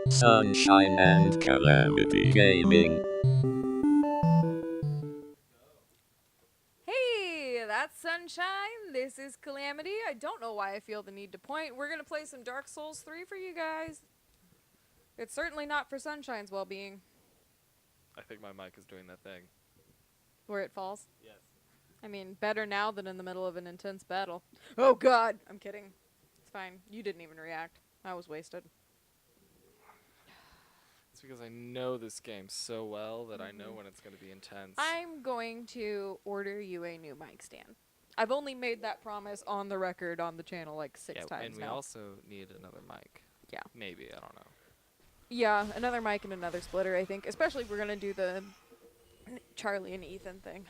Sunshine and Calamity Gaming. Hey, that's Sunshine. This is Calamity. I don't know why I feel the need to point. We're going to play some Dark Souls 3 for you guys. It's certainly not for Sunshine's well-being. I think my mic is doing that thing. Where it falls. Yes. I mean, better now than in the middle of an intense battle. Oh god! I'm kidding. It's fine. You didn't even react. I was wasted. It's because I know this game so well that I know when it's going to be intense. I'm going to order you a new mic stand. I've only made that promise on the record on the channel like six times and we now. also need another mic. Yeah. Maybe, I don't know. Yeah, another mic and another splitter, I think. Especially if we're going to do the Charlie and Ethan thing.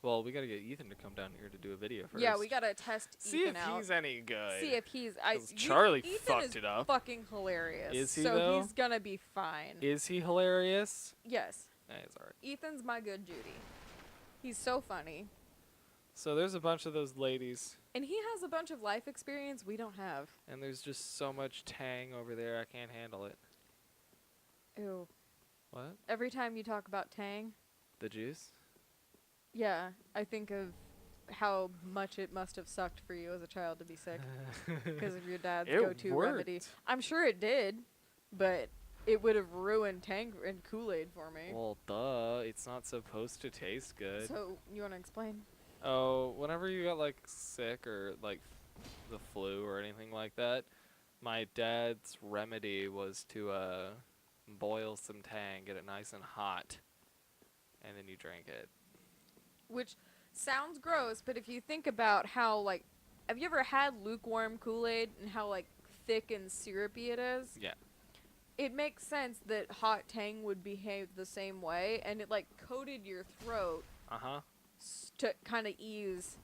Well, we got to get Ethan to come down here to do a video first. Yeah, we got to test See Ethan if out. he's any good. See if he's... 'Cause Charlie Ethan fucked is it up. fucking hilarious. Is he, so though? he's going to be fine. Is he hilarious? Yes. It's alright. Ethan's my good Judy. He's so funny. So there's a bunch of those ladies, And he has a bunch of life experience we don't have. and there's just so much tang over there, I can't handle it. Ew. What? Every time you talk about Tang, The juice? yeah, I think of how much it must have sucked for you as a child to be sick because of your dad's It go-to remedy. worked. I'm sure it did, but it would have ruined Tang and Kool-Aid for me. Well, duh. It's not supposed to taste good. So, you want to explain? Oh, whenever you got like sick or like the flu or anything like that, my dad's remedy was to boil some tang, get it nice and hot, and then you drink it. Which sounds gross, but if you think about how, like, have you ever had lukewarm Kool-Aid and how, like, thick and syrupy it is? Yeah. It makes sense that hot Tang would behave the same way, and it, like, coated your throat Uh-huh. to kind of ease.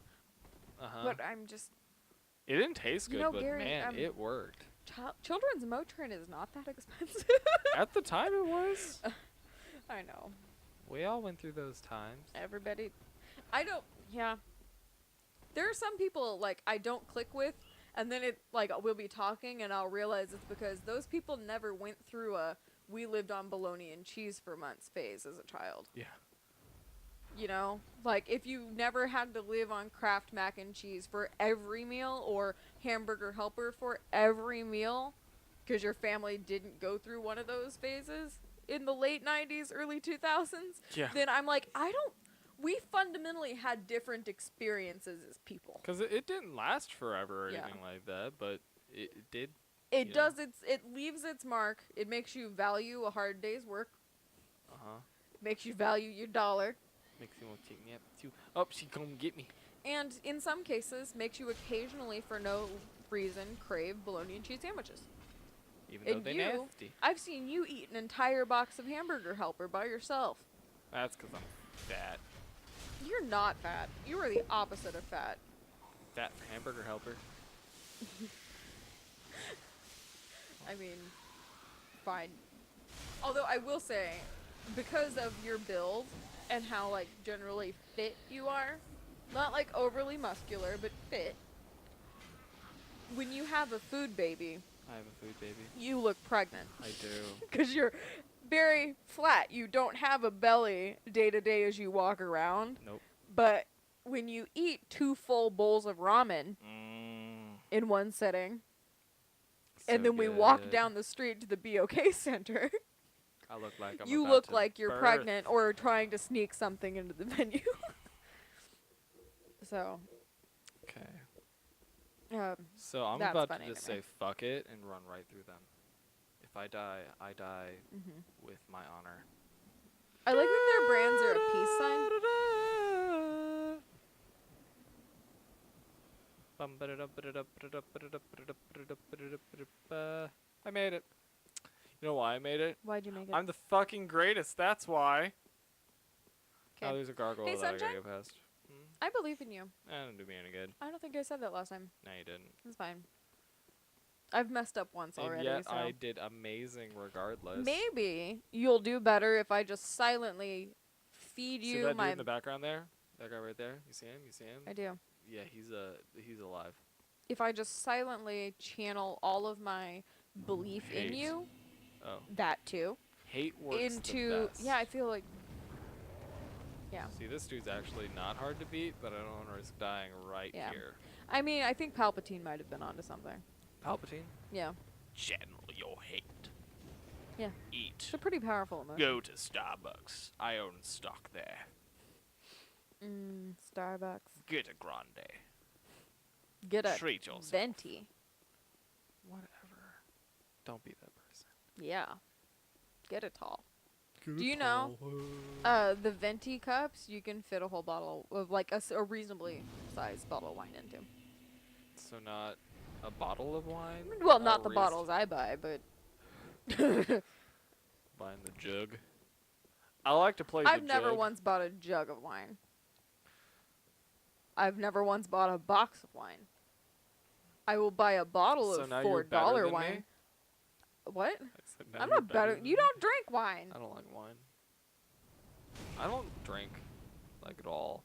Uh-huh. But I'm just... It didn't taste You good, know, but Gary, man, it worked. Children's Motrin is not that expensive. At the time it was. I know. We all went through those times. Everybody... I don't... Yeah. There are some people, like, I don't click with, and then it, like, we'll be talking, and I'll realize it's because those people never went through a we lived on bologna and cheese for months phase as a child. Yeah. You know? Like, if you never had to live on Kraft mac and cheese for every meal, or Hamburger Helper for every meal, because your family didn't go through one of those phases in the late 90s, early 2000s, Yeah. then I'm like, we fundamentally had different experiences as people. Because it didn't last forever or Yeah. anything like that, but it did. It Yeah. does it leaves its mark. It makes you value a hard day's work. Uh-huh. It makes you value your dollar. Makes me want to take me up too. Oh, she come get me. And in some cases, makes you occasionally, for no reason, crave bologna and cheese sandwiches. Even though And they you, nasty. I've seen you eat an entire box of Hamburger Helper by yourself. That's because I'm fat. You're not fat. You are the opposite of fat. Fat hamburger helper. I mean, fine. Although I will say, because of your build and how, like, generally fit you are, not, like, overly muscular, but fit, when you have a food baby, I have a food baby. you look pregnant. I do. Because you're very flat. You don't have a belly day to day as you walk around. Nope. But when you eat 2 full bowls of ramen in one sitting, and then we walk down the street to the BOK Center, I look like I'm you about look to like you're birth. pregnant or trying to sneak something into the venue. So, Okay. So I'm that's about to funny just to me. say fuck it and run right through them. If I die, I die with my honor. I like that their brands are a peace sign. I made it. You know why I made it? Why'd you make it? I'm the fucking greatest, that's why. Oh, 'Kay. there's a gargoyle Hey, that I gotta Sunshine? get past. I believe in you. That didn't do me any good. I don't think I said that last time. No, you didn't. It's fine. I've messed up once And already, yet so I did amazing regardless. maybe you'll do better if I just silently feed See you that dude my. in the background there? That guy right there? You see him? You see him? I do. Yeah, he's alive. If I just silently channel all of my belief in Hate. you, Oh, that too. hate works Into the best. yeah, I feel like yeah. See, this dude's actually not hard to beat, but I don't want to risk dying right Yeah. here. I mean, I think Palpatine might have been onto something. Palpatine. Yeah. Channel your hate. Yeah. Eat. It's a pretty powerful emotion. Go to Starbucks. I own stock there. Starbucks. Get a grande. Get a Treat yourself. venti. Whatever. Don't be that person. Yeah. Get a tall. Do you know, the venti cups, you can fit a whole bottle of, like, a reasonably sized bottle of wine into. So not a bottle of wine? Well, A not the wrist- bottles I buy, but Buying the jug. I like to play I've the never jug. once bought a jug of wine. I've never once bought a box of wine. I will buy a bottle So of now you're better $4 than wine. me? What? I said now I'm you're not better. than You me? don't drink wine. I don't like wine. I don't drink, like, at all.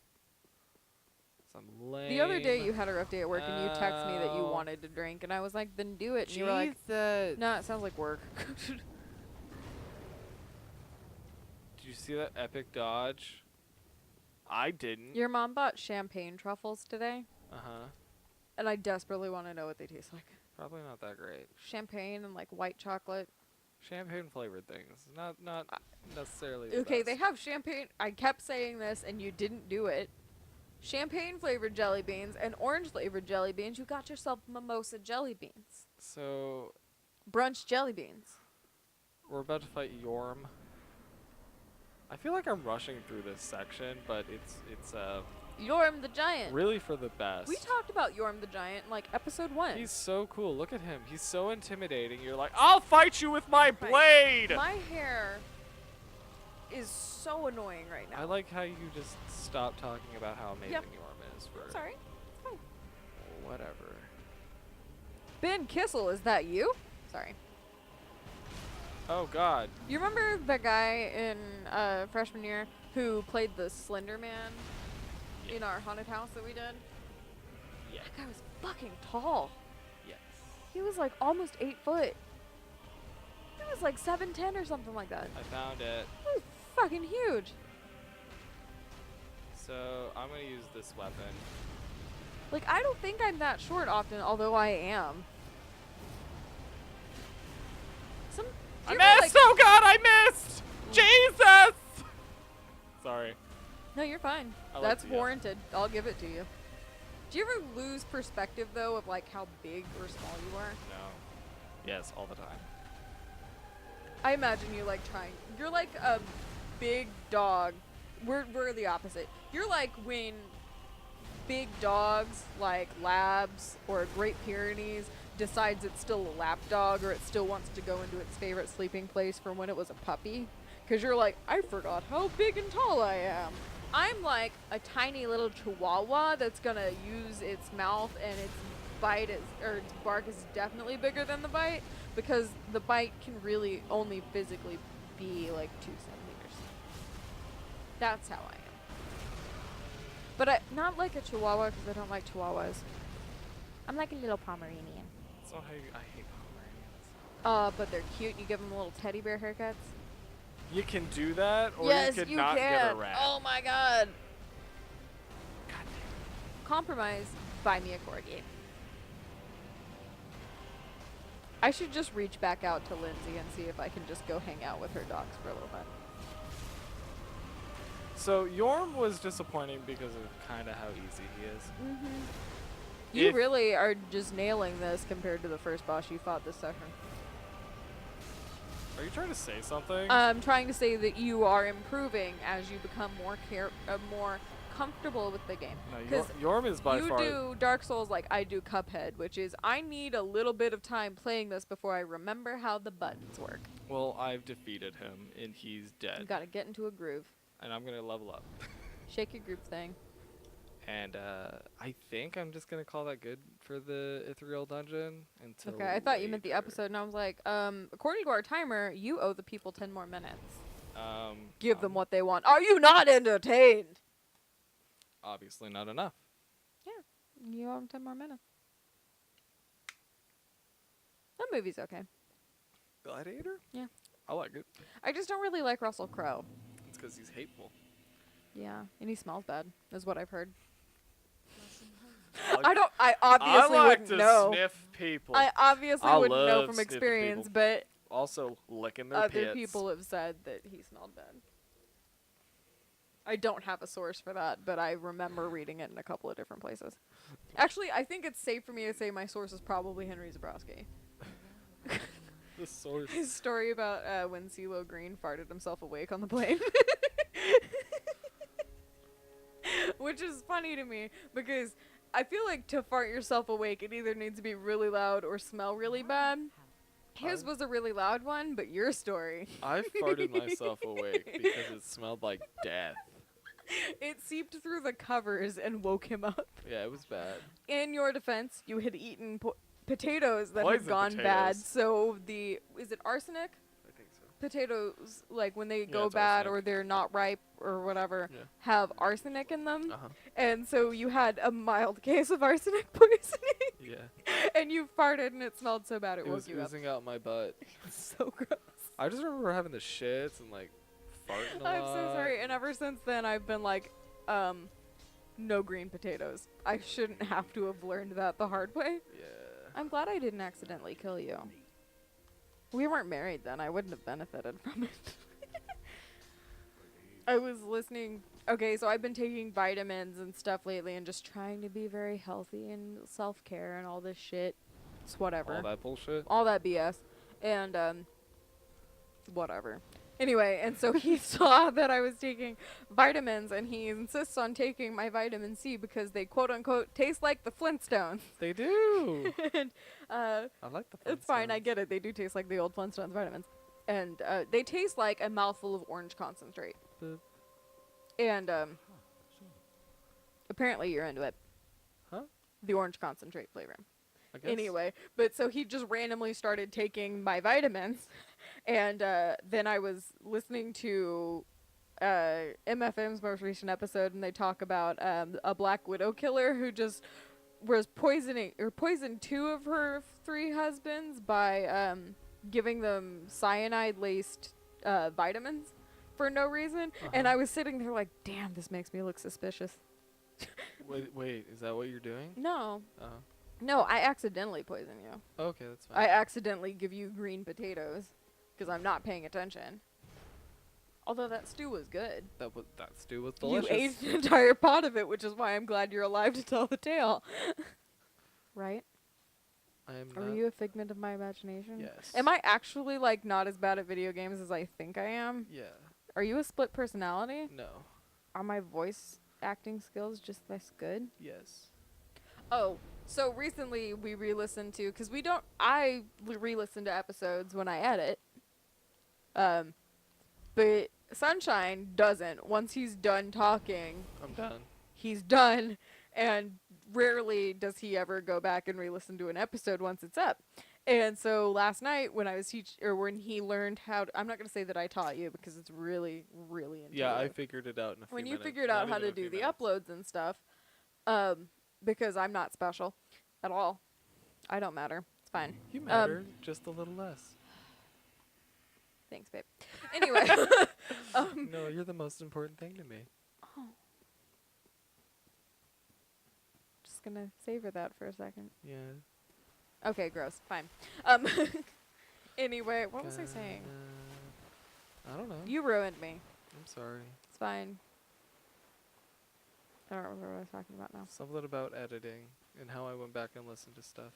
'Cause I'm lame. The other day you had a rough day at work and you texted me that you Oh. wanted to drink, and I was like, then do it. And you were like, Jesus. no, it sounds like work. Did you see that epic dodge? I didn't. Your mom bought champagne truffles today, Uh-huh. and I desperately want to know what they taste like. Probably not that great. Champagne and like white chocolate. Champagne flavored things. Not necessarily Okay, the they best. have champagne. I kept saying this, and you didn't do it. Champagne flavored jelly beans and orange flavored jelly beans. You got yourself mimosa jelly beans. So, Brunch jelly beans. we're about to fight Yorm. I feel like I'm rushing through this section, but it's Yorm the Giant. really for the best. We talked about Yorm the Giant in like episode 1. He's so cool. Look at him. He's so intimidating. You're like, I'll fight you with my blade! My hair is so annoying right now. I like how you just stop talking about how amazing Yep. Yorm is for Sorry. It's fine. whatever. Ben Kissel, is that you? Sorry. Oh god. You remember the guy in freshman year who played the Slender Man in our haunted house that we did? Yeah. That guy was fucking tall. Yes. He was like almost 8 foot. He was like 7'10" or something like that. I found it. He was fucking huge. So I'm gonna use this weapon. Like, I don't think I'm that short often, although I am. Do I you ever, missed! Oh god, I missed! Jesus! Sorry. No, you're fine. I like That's to yell. warranted. I'll give it to you. Do you ever lose perspective, though, of like how big or small you are? No. Yes, all the time. I imagine you like trying. You're like a big dog. We're the opposite. You're like when big dogs like Labs or Great Pyrenees decides it's still a lap dog or it still wants to go into its favorite sleeping place from when it was a puppy. Because you're like, I forgot how big and tall I am. I'm like a tiny little chihuahua that's gonna use its mouth, and its bite is, or its bark is definitely bigger than the bite, because the bite can really only physically be like 2 centimeters. That's how I am. But not like a chihuahua, because I don't like chihuahuas. I'm like a little Pomeranian. That's not how you, I hate Pomeranians. But they're cute. You give them little teddy bear haircuts. You can do that, or Yes, you could you not can. give a rat. Oh my god. God damn. Compromise. Buy me a corgi. I should just reach back out to Lindsay and see if I can just go hang out with her dogs for a little bit. So Yorm was disappointing because of kind of how easy he is. Mm-hmm. You If- really are just nailing this compared to the first boss you fought this session. Are you trying to say something? I'm trying to say that you are improving as you become more more comfortable with the game. No, 'Cause Yorm is by you far. do Dark Souls like I do Cuphead, which is I need a little bit of time playing this before I remember how the buttons work. Well, I've defeated him, and he's You dead. gotta get into a groove. And I'm gonna level up. Shake your groove thing. And I think I'm just gonna call that good for the Ethereal Dungeon until. Okay, I thought you meant the later. episode, and I was like, according to our timer, you owe the people 10 more minutes. Give them Um, what they want. Are you not entertained? Obviously not enough. You owe them 10 more minutes. That movie's okay. Gladiator? Yeah. I like it. I just don't really like Russell Crowe. It's because he's hateful. Yeah, and he smells bad, is what I've heard. I I obviously like wouldn't to know. sniff people. I obviously I wouldn't know love from sniffing experience, people. but Also, licking their other pits. people have said that he smelled bad. I don't have a source for that, but I remember reading it in a couple of different places. Actually, I think it's safe for me to say my source is probably Henry Zabrowski. The source. His story about when CeeLo Green farted himself awake on the plane. Which is funny to me because I feel like to fart yourself awake, it either needs to be really loud or smell really bad. His was a really loud one, but your story. I farted myself awake because it smelled like death. It seeped through the covers and woke him up. Yeah, it was bad. In your defense, you had eaten potatoes that had Poison gone bad. potatoes. So is it arsenic? I think so. Potatoes, like when they go it's bad arsenic. or they're not ripe or whatever, Yeah. have arsenic in them. Uh-huh. And so you had a mild case of arsenic poisoning. Yeah. And you farted and it smelled so bad it It woke was you up. oozing out my butt. It's so gross. I just remember having the shits and like farting a I'm lot. so sorry. And ever since then, I've been like, no green potatoes. I shouldn't have to have learned that the hard way. Yeah. I'm glad I didn't accidentally kill you. We weren't married then. I wouldn't have benefited from it. I was listening. Okay, so I've been taking vitamins and stuff lately and just trying to be very healthy and self-care and all this shit. It's whatever. All that bullshit. All that BS. And, whatever. Anyway, and so he saw that I was taking vitamins and he insists on taking my vitamin C because they quote unquote taste like the Flintstones. They do. And, I like the Flintstones. it's fine, I get it. They do taste like the old Flintstones vitamins. And, they taste like a mouthful of orange concentrate. Boop. And, apparently you're into it. Huh? The orange concentrate flavor. I guess. Anyway, but so he just randomly started taking my vitamins, and then I was listening to MFM's most recent episode, and they talk about a Black Widow killer who just was poisoned 2 of her 3 husbands by giving them cyanide-laced vitamins for no reason. And I was sitting there like, damn, this makes me look suspicious. Wait, is that what you're doing? No. Oh. No, I accidentally poison you. Okay, that's fine. I accidentally give you green potatoes because I'm not paying attention. Although that stew was good. that stew was delicious. You ate an entire pot of it, which is why I'm glad you're alive to tell the tale. Right? I am Are not. you a figment of my imagination? Yes. Am I actually like not as bad at video games as I think I am? Yeah. Are you a split personality? No. Are my voice acting skills just this good? Yes. Oh, so recently we re-listened to, because I re-listen to episodes when I edit. But Sunshine doesn't. Once he's done talking, I'm done. he's done, and rarely does he ever go back and re-listen to an episode once it's up. And so last night when I was when he learned how to, I'm not going to say that I taught you because it's really, really intuitive. Yeah, I figured it out in a few When you minutes. figured out Not how even to a few do the minutes. uploads and stuff, because I'm not special at all. I don't matter. It's fine. You matter, just a little less. Thanks, babe. Anyway. No, you're the most important thing to me. Just gonna savor that for a second. Yeah. Okay, gross. Fine. Anyway, what was I saying? I don't know. You ruined me. I'm sorry. It's fine. I don't remember what I was talking about now. Something about editing and how I went back and listened to stuff.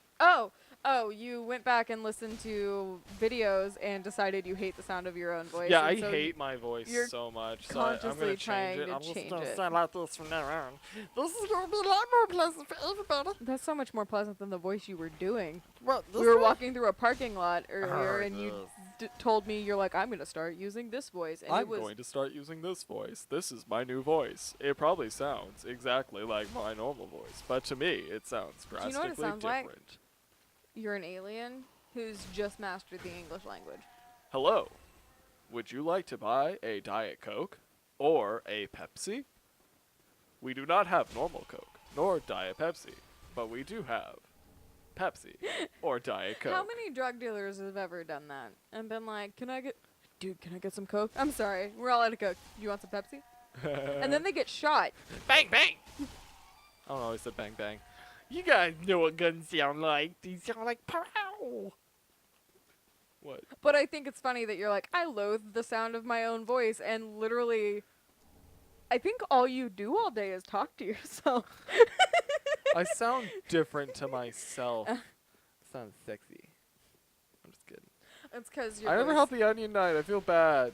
Oh, you went back and listened to videos and decided you hate the sound of your own voice. Yeah, I and so hate my voice you're so much. So I'm consciously gonna trying change it. to I'm just change gonna it. sound like this from now on. This is gonna be a lot more pleasant for everybody. That's so much more pleasant than the voice you were doing. Well, We were walking through a parking lot earlier, Oh, and you yes. told me, you're like, I'm going to start using this voice. And I'm it was going to start using this voice. This is my new voice. It probably sounds exactly like my normal voice, but to me, it sounds Do you know drastically what it sounds like? different. You're an alien who's just mastered the English language. Hello. Would you like to buy a Diet Coke or a Pepsi? We do not have normal Coke nor Diet Pepsi, but we do have Pepsi or Diet Coke. How many drug dealers have ever done that and been like, can I get some Coke? I'm sorry, we're all out of Coke. Do you want some Pepsi? And then they get shot. Bang, bang! I don't know, I said bang, bang. You guys know what guns sound like. These sound like pow! What? But I think it's funny that you're like, I loathe the sound of my own voice, and literally, I think all you do all day is talk to yourself. I sound different to myself. Sound sexy. I'm just kidding. It's because your I never voice- helped the Onion Knight. I feel bad.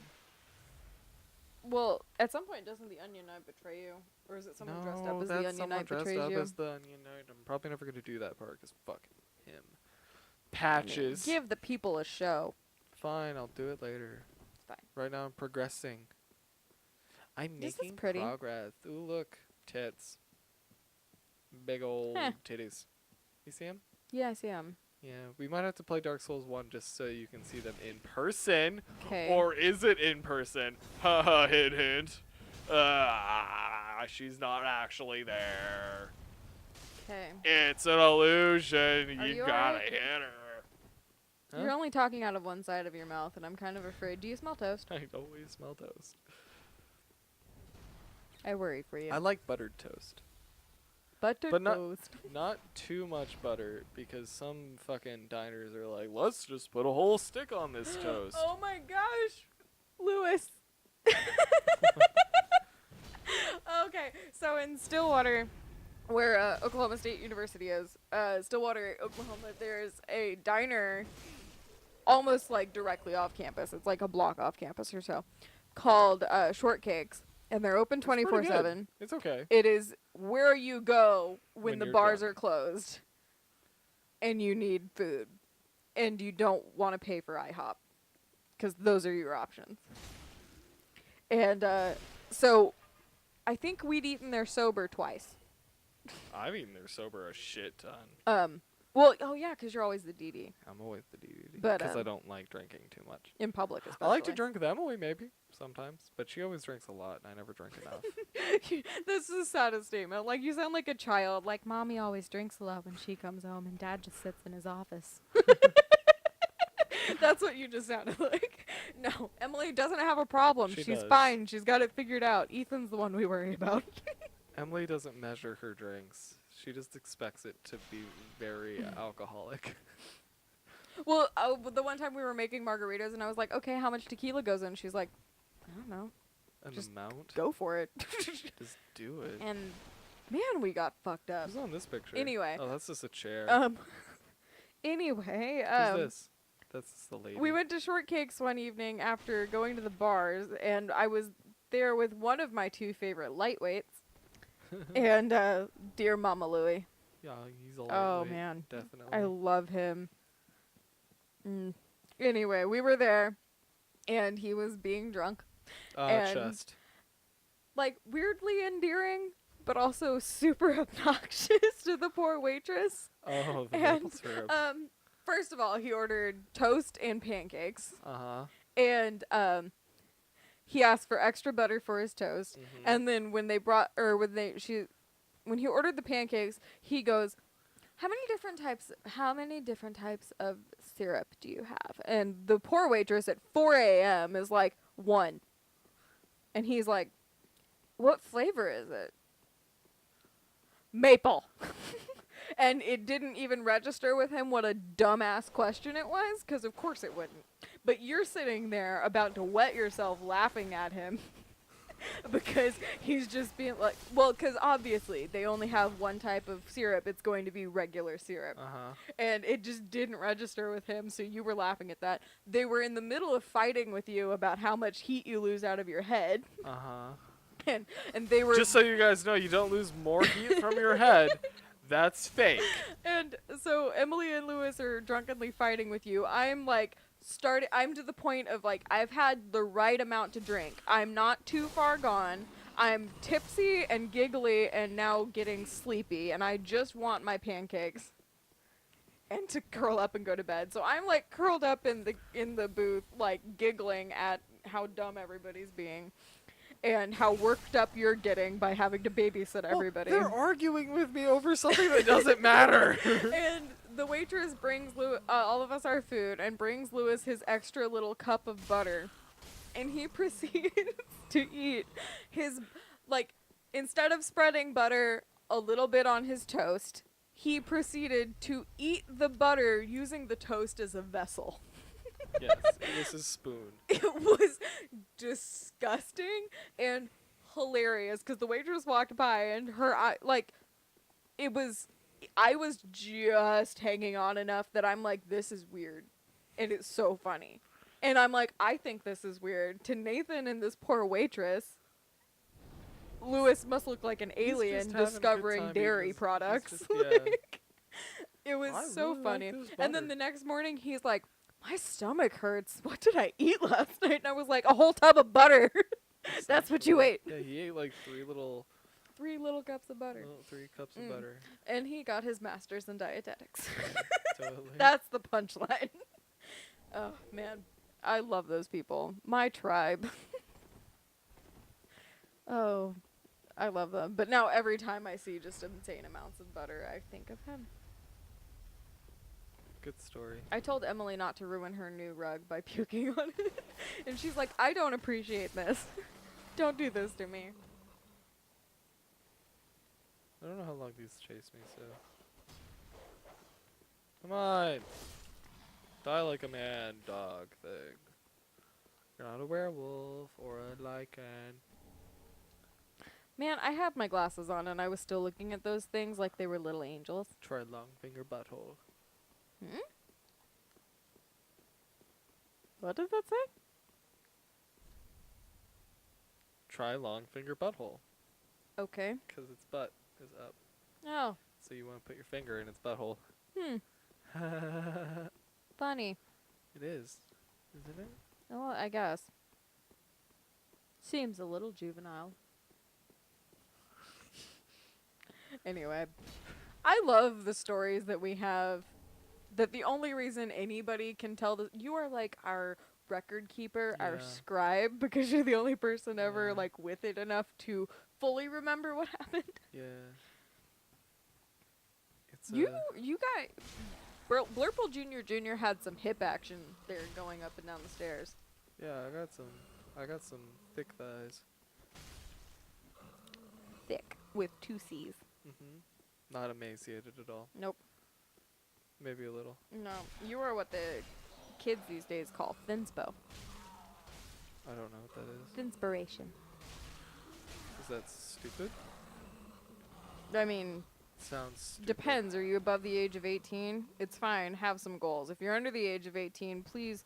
Well, at some point, doesn't the Onion Knight betray you? Or is it someone dressed up as the that's Onion someone Knight dressed betrays up you? as the Onion Knight. I'm probably never going to do that part because fuck him. I mean, Patches. give the people a show. Fine, I'll do it later. It's fine. Right now I'm progressing. I'm This is making pretty. progress. Ooh, look. Tits. Big old Heh. titties. You see them? Yeah, I see him. Yeah, we might have to play Dark Souls 1 just so you can see them in person. Okay. Or is it in person? Haha, hint, hint. She's not actually there. Okay. It's an illusion. Are You you gotta alright? hit her. Huh? You're only talking out of one side of your mouth, and I'm kind of afraid. Do you smell toast? I always smell toast. I worry for you. I like buttered toast. Buttered but not- toast. Not too much butter, because some fucking diners are like, let's just put a whole stick on this toast. Oh my gosh, Lewis. Okay, so in Stillwater, where Oklahoma State University is, Stillwater, Oklahoma, there's a diner almost like directly off campus. It's like a block off campus or so, called Shortcakes, and they're open It's pretty 24/7. good. It's okay. It is where you go when the you're bars drunk. are closed and you need food and you don't want to pay for IHOP because those are your options. And so I think we'd eaten there sober twice. I've eaten their sober a shit ton. Well, oh yeah, because you're always the DD I'm always the DDD. But, Because I don't like drinking too much. in public especially. I like to drink with Emily, maybe, sometimes. But she always drinks a lot, and I never drink enough. This is the saddest statement. Like, you sound like a child. Like, Mommy always drinks a lot when she comes home and Dad just sits in his office. That's what you just sounded like. No, Emily doesn't have a problem. She She's does. fine. She's got it figured out. Ethan's the one we worry about. Emily doesn't measure her drinks. She just expects it to be very alcoholic. Well, the one time we were making margaritas and I was like, okay, how much tequila goes in? She's like, I don't know. An Just amount? Go for it. Just do it. And man, we got fucked up. Who's on this picture? Anyway. Oh, that's just a chair. Anyway, Who's this? That's the lady. we went to Shortcakes one evening after going to the bars, and I was there with one of my two favorite lightweights, and dear Mama Louie. Yeah, he's a Oh lightweight, man, definitely. I love him. Anyway, we were there, and he was being drunk, and- chest. like weirdly endearing, but also super obnoxious to the poor waitress. Oh, the and, maple syrup. First of all, he ordered toast and pancakes, Uh-huh. and he asked for extra butter for his toast. Mhm. And then when he ordered the pancakes, he goes, how many different types of syrup do you have? And the poor waitress at 4 a.m. is like, 1. And he's like, what flavor is it? Maple. And it didn't even register with him what a dumbass question it was, because of course it wouldn't. But you're sitting there about to wet yourself laughing at him because he's just being like, well, because obviously they only have one type of syrup. It's going to be regular syrup. Uh-huh. And it just didn't register with him, so you were laughing at that. They were in the middle of fighting with you about how much heat you lose out of your head. Uh-huh. And they were... Just so you guys know, you don't lose more heat from your head. That's fake. And so Emily and Lewis are drunkenly fighting with you. I'm like, I'm to the point of like, I've had the right amount to drink. I'm not too far gone. I'm tipsy and giggly and now getting sleepy, and I just want my pancakes and to curl up and go to bed. So I'm like curled up in the booth, like giggling at how dumb everybody's being. and how worked up you're getting by having to babysit everybody. They're arguing with me over something that doesn't matter. And the waitress brings all of us our food and brings Lewis his extra little cup of butter. And he proceeds to eat his, like, instead of spreading butter a little bit on his toast, he proceeded to eat the butter using the toast as a vessel. Yes, it was his spoon. It was disgusting and hilarious because the waitress walked by and her eye, like, it was, I was just hanging on enough that I'm like, this is weird. And it's so funny. And I'm like, I think this is weird. To Nathan and this poor waitress, Lewis must look like an alien just having a good discovering time dairy eating his- products. he's just- yeah. Like, it was I so really like funny. this And then butter. the next morning, he's like, my stomach hurts. What did I eat last night? And I was like, a whole tub of butter. That's what you Essentially. ate. Yeah, he ate like 3 3 little cups of butter. 3 cups of Mm. butter. And he got his master's in dietetics. Totally. That's the punchline. Oh, man. I love those people. My tribe. Oh, I love them. But now every time I see just insane amounts of butter, I think of him. Good story. I told Emily not to ruin her new rug by puking on it. And she's like, I don't appreciate this. Don't do this to me. I don't know how long these chase me, so. Come on! Die like a man, dog thing. You're not a werewolf or a lycan. Man, I had my glasses on and I was still looking at those things like they were little angels. Try long finger butthole. Hmm? What did that say? Try long finger butthole. Okay. 'Cause its butt is up. Oh. So you want to put your finger in its butthole. Funny. It is. Isn't it? Oh, I guess. Seems a little juvenile. Anyway, I love the stories that we have. That the only reason anybody can tell you are like our record keeper, our Yeah. scribe, because you're the only person ever Yeah. like with it enough to fully remember what happened. Yeah. It's You guys, Blurple Jr. had some hip action there going up and down the stairs. Yeah, I got some thick thighs. Thick with 2 C's. Not emaciated at all. Nope. Maybe a little. No, you are what the kids these days call thinspo. I don't know what that is. Thinspiration. Is that stupid? I mean, Sounds stupid. depends. Are you above the age of 18? It's fine. Have some goals. If you're under the age of 18, please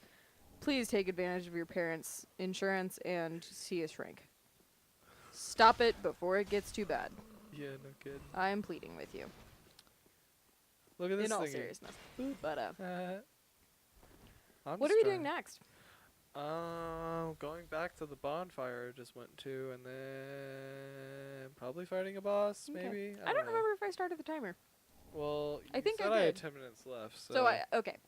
take advantage of your parents' insurance and see a shrink. Stop it before it gets too bad. Yeah, no kidding. I am pleading with you. Look at this In all thingy. seriousness. But I'm what just are we trying- doing next? Going back to the bonfire I just went to, and then probably fighting a boss, Okay. maybe. I don't know. remember if I started the timer. Well, I you think I said I had did. 10 minutes left, so. So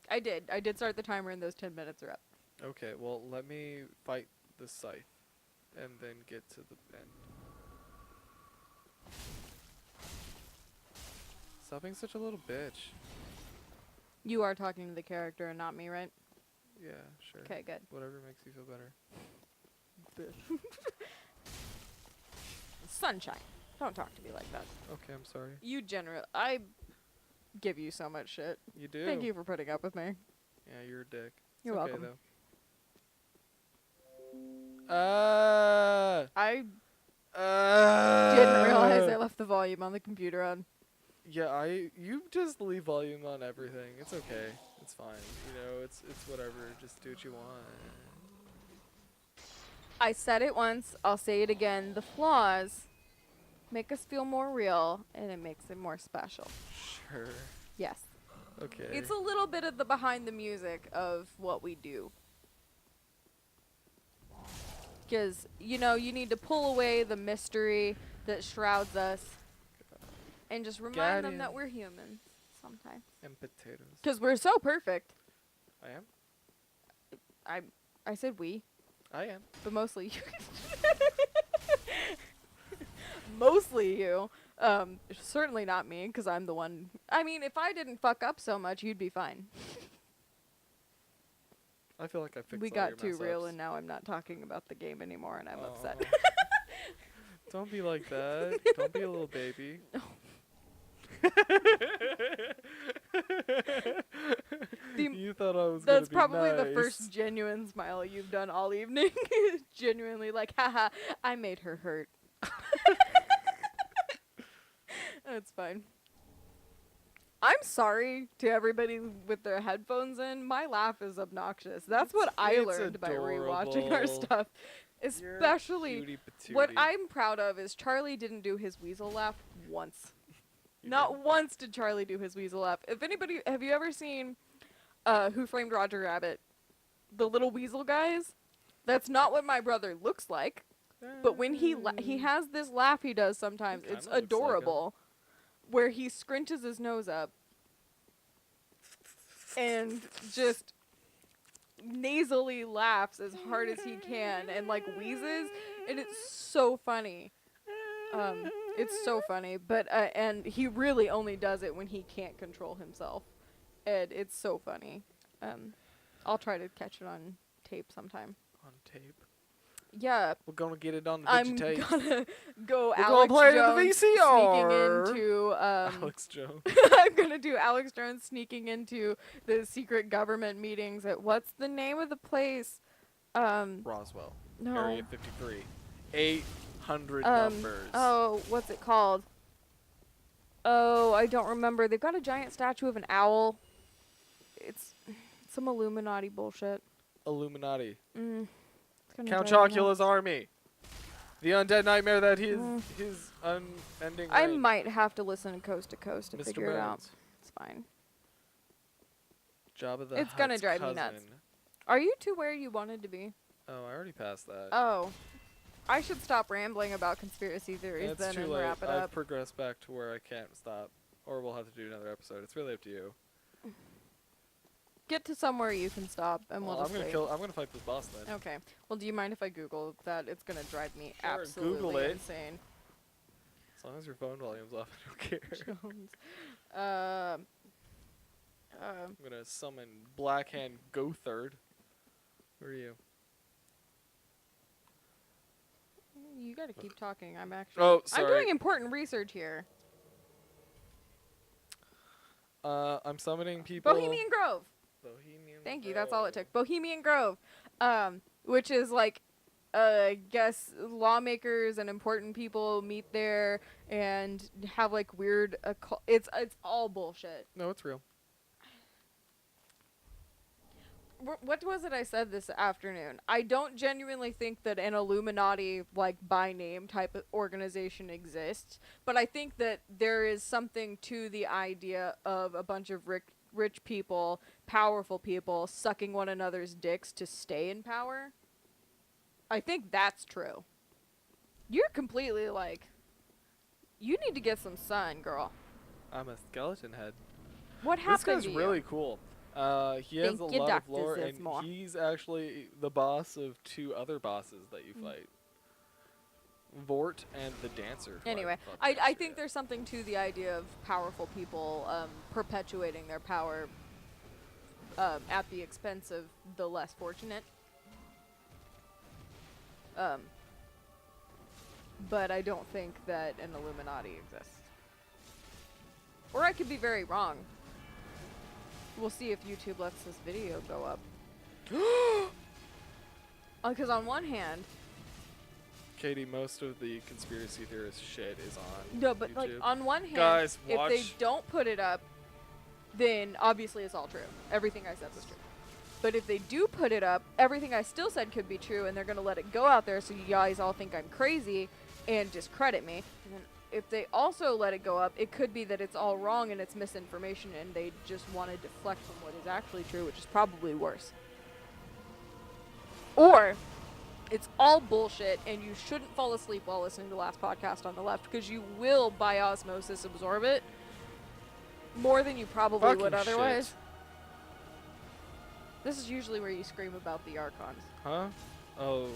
I did. I did start the timer and those 10 minutes are up. Okay, well, let me fight the scythe, and then get to the end. Stop being such a little bitch. You are talking to the character and not me, right? Yeah, sure. Okay, good. Whatever makes you feel better. Sunshine. Don't talk to me like that. Okay, I'm sorry. I give you so much shit. You do? Thank you for putting up with me. Yeah, you're a dick. You're It's okay, welcome. Though. I didn't realize I left the volume on the computer on. Yeah, you just leave volume on everything. It's okay. It's fine. You know, it's whatever. Just do what you want. I said it once, I'll say it again. The flaws make us feel more real and it makes it more special. Sure. Yes. Okay. It's a little bit of the behind the music of what we do. Because, you need to pull away the mystery that shrouds us and just remind them that Guardian. we're humans sometimes. And potatoes. Because we're so perfect. I am. I said we, I am. but mostly you. mostly you. Certainly not me, because I'm the one. I mean, if I didn't fuck up so much, you'd be fine. I feel like I fixed We all got your too mess real, ups. and now I'm not talking about the game anymore, and I'm upset. Aw. Don't be like that. Don't be a little baby. You thought I was gonna That's be probably the nice. first genuine smile you've done all evening. Genuinely like, haha, I made her hurt. That's fine. I'm sorry to everybody with their headphones in. My laugh is obnoxious. That's what I It's learned by rewatching our adorable. stuff. You're Especially, cutie what patootie. I'm proud of is Charlie didn't do his weasel laugh once. You Not did. once did Charlie do his weasel laugh. If anybody, have you ever seen Who Framed Roger Rabbit? The little weasel guys? That's not what my brother looks like. But when he has this laugh he does sometimes, He it's kinda looks like him. adorable. Where he scrunches his nose up and just nasally laughs as hard as he can and like wheezes, and it's so funny. It's so funny, but and he really only does it when he can't control himself, and it's so funny. I'll try to catch it on tape sometime. On tape. Yeah, We're gonna get it on the I'm digitape. gonna go We're gonna Alex play it in the Jones sneaking VCR. into Alex Jones. I'm gonna do Alex Jones sneaking into the secret government meetings at what's the name of the place? Roswell. No. Area 53. 800 Um, numbers. Oh, what's it called? Oh, I don't remember. They've got a giant statue of an owl. It's some Illuminati bullshit. Illuminati. It's gonna Count drive me Chocula's nuts. army. The undead nightmare that his Mm. his unending I reign. might have to listen to Coast to Mr. figure it out. Burns. It's fine. Jabba the It's gonna Hutt's drive me cousin. nuts. Are you to where you wanted to be? Oh, I already passed that. Oh. I should stop rambling about conspiracy theories It's then too and late. wrap it I've up. progressed back to where I can't stop. Or we'll have to do another episode. It's really up to you. Get to somewhere you can stop, and Well, we'll just wait. I'm gonna fight this boss then. Okay. Well, do you mind if I Google that? It's gonna drive me Sure, absolutely Google it. insane. As long as your phone volume's off, I don't care. Jones. I'm gonna summon Blackhand Gothard. Where are you? You gotta keep talking. I'm actually. Oh, I'm sorry. doing important research here. I'm summoning people. Bohemian Grove. Bohemian Thank you. That's all it Grove. took. Bohemian Grove, which is like, I guess lawmakers and important people meet there and have like weird. It's all bullshit. No, it's real. What was it I said this afternoon? I don't genuinely think that an Illuminati, like, by name type of organization exists, but I think that there is something to the idea of a bunch of rich people, powerful people, sucking one another's dicks to stay in power. I think that's true. You're completely, like, you need to get some sun, girl. I'm a skeleton head. What happened This guy's to really you? cool. He has a Thank you, lot of Dr. lore, and Zizmore. he's actually the boss of two other bosses that you fight. Vort and the Dancer. who Anyway, fought I yesterday. think there's something to the idea of powerful people perpetuating their power at the expense of the less fortunate. But I don't think that an Illuminati exists. Or I could be very wrong. We'll see if YouTube lets this video go up. Because on one hand, Katie, most of the conspiracy theorist shit is on no, but YouTube. like on one hand, Guys, if they watch. don't put it up, then obviously it's all true. Everything I said was true. But if they do put it up, everything I still said could be true, and they're gonna let it go out there so you guys all think I'm crazy and discredit me. And then if they also let it go up, it could be that it's all wrong and it's misinformation, and they just want to deflect from what is actually true, which is probably worse. Or it's all bullshit, and you shouldn't fall asleep while listening to the last podcast on the left, because you will, by osmosis, absorb it more than you probably Fucking would otherwise. shit. This is usually where you scream about the Archons. Huh? Oh.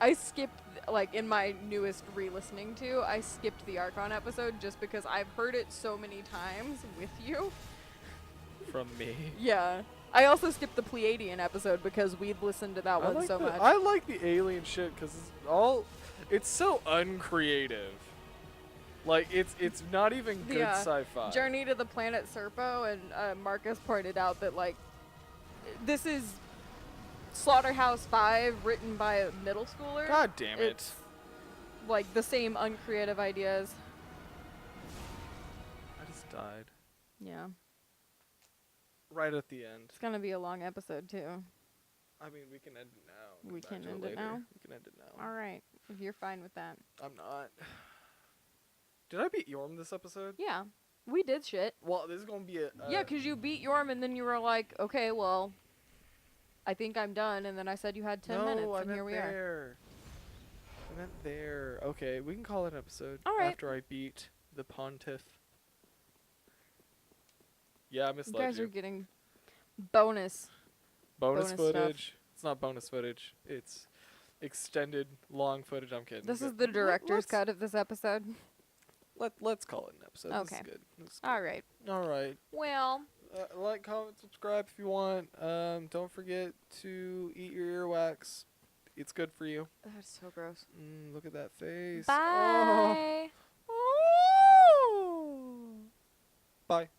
I skipped, like, in my newest re-listening to, I skipped the Archon episode just because I've heard it so many times with you. From me. Yeah. I also skipped the Pleiadian episode because we'd listened to that one so much. I like the alien shit because it's so uncreative. Like it's not even good sci-fi. Journey to the Planet Serpo, and Marcus pointed out that, like, this is Slaughterhouse 5 written by a middle schooler. God damn it. It's, like, the same uncreative ideas. I just died. Yeah. Right at the end. It's gonna be a long episode, too. I mean, we can end it now. We Come back can to end it later. now? We can end it now. Alright, if you're fine with that. I'm not. Did I beat Yorm this episode? Yeah. We did shit. Well, this is gonna be a. Yeah, 'cause you beat Yorm, and then you were like, okay, well, I think I'm done, and then I said you had 10 minutes, and here we are. I meant there. Okay, we can call it an episode. All right. After I beat the Pontiff. Yeah, I misled You guys you. are getting bonus bonus stuff. footage. It's not bonus footage. It's extended long footage. I'm kidding. This But is the director's cut of this episode. Let's call it an episode. This Okay. is good. This is good. Alright. All right. Well, Like, comment, subscribe if you want. Don't forget to eat your earwax. It's good for you. that's so gross. Look at that face. Bye. Oh. Bye.